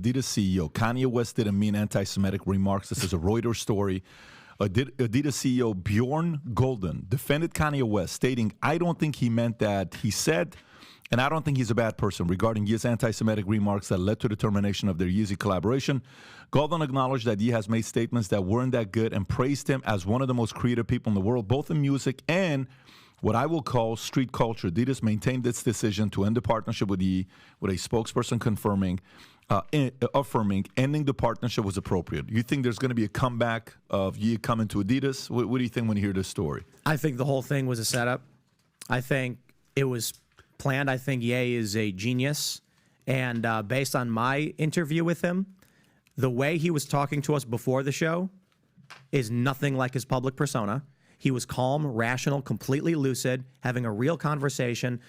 Adidas CEO Kanye West didn't mean anti-Semitic remarks. This is a Reuters story. Adidas CEO Bjorn Golden defended Kanye West, stating, "I don't think he meant that. He said, and I don't think he's a bad person," regarding Ye's anti-Semitic remarks that led to the termination of their Yeezy collaboration. Golden acknowledged that Ye has made statements that weren't that good and praised him as one of the most creative people in the world, both in music and what I will call street culture. Adidas maintained its decision to end the partnership with Ye, with a spokesperson affirming ending the partnership was appropriate. You think there's going to be a comeback of Ye coming to Adidas? What do you think when you hear this story? I think the whole thing was a setup. I think it was planned. I think Ye is a genius. And based on my interview with him, the way he was talking to us before the show is nothing like his public persona. He was calm, rational, completely lucid, having a real conversation.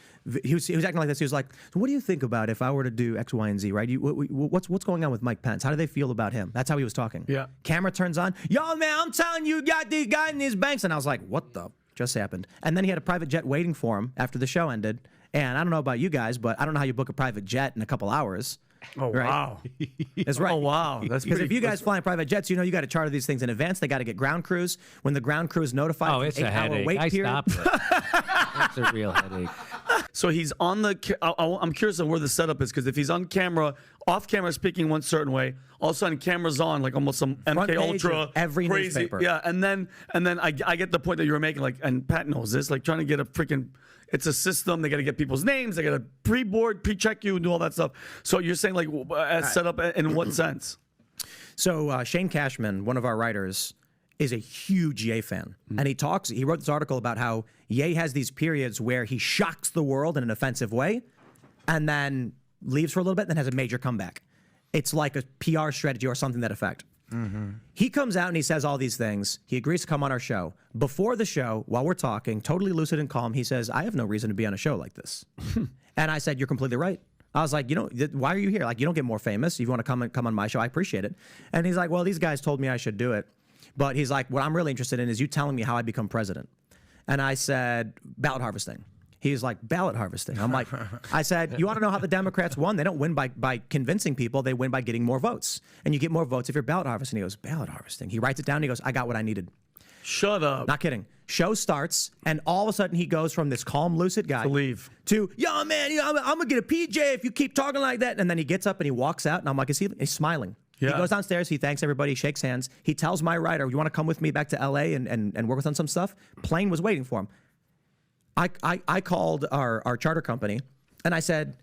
He was acting like this. He was like, "So what do you think about if I were to do X, Y, and Z, right? What's going on with Mike Pence? How do they feel about him?" That's how he was talking. Yeah. Camera turns on. "Yo, man, I'm telling you, got these guys in these banks." And I was like, what the just happened? And then he had a private jet waiting for him after the show ended. And I don't know about you guys, but I don't know how you book a private jet in a couple hours. Oh, right? wow. That's right. Oh, wow. That's because if you guys fly in private jets, you know you got to charter these things in advance. They got to get ground crews. When the ground crew is notified, Oh, it's a headache. wait I period. stopped it. It's a real headache. So he's on the. I'm curious on where the setup is, because if he's on camera, off camera speaking one certain way, all of a sudden camera's on, like almost some Front MK page Ultra, of every crazy. newspaper. Yeah, and then I get the point that you were making, like, and Pat knows this, like trying to get a freaking. It's a system. They got to get people's names. They got to pre-board, pre-check you, and do all that stuff. So you're saying, like, as set up in what sense? So Shane Cashman, one of our writers, is a huge Ye fan. And he wrote this article about how Ye has these periods where he shocks the world in an offensive way and then leaves for a little bit and then has a major comeback. It's like a PR strategy or something to that effect. He comes out and he says all these things. He agrees to come on our show. Before the show, while we're talking, totally lucid and calm, he says, "I have no reason to be on a show like this." And I said, "You're completely right." I was like, why are you here? Like, you don't get more famous. If you want to come on my show, I appreciate it. And he's like, "Well, these guys told me I should do it." But he's like, "What I'm really interested in is you telling me how I become president." And I said, "Ballot harvesting." He's like, "Ballot harvesting." I'm like, I said, "You want to know how the Democrats won? They don't win by convincing people. They win by getting more votes. And you get more votes if you're ballot harvesting." He goes, "Ballot harvesting." He writes it down. And he goes, "I got what I needed." Shut up. Not kidding. Show starts, and all of a sudden he goes from this calm, lucid guy to, "Yo, man, I'm going to get a PJ if you keep talking like that." And then he gets up and he walks out, and I'm like, he's smiling. Yeah. He goes downstairs, he thanks everybody, shakes hands. He tells my writer, "You want to come with me back to LA and work with on some stuff?" Plane was waiting for him. I called our charter company and I said,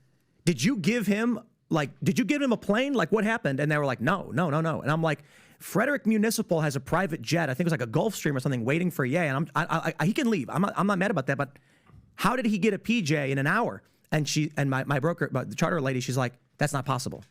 did you give him a plane? Like, what happened? And they were like, no. And I'm like, Frederick Municipal has a private jet. I think it was like a Gulfstream or something waiting for Ye. And he can leave. I'm not mad about that. But how did he get a PJ in an hour? And my broker, the charter lady, she's like, "That's not possible."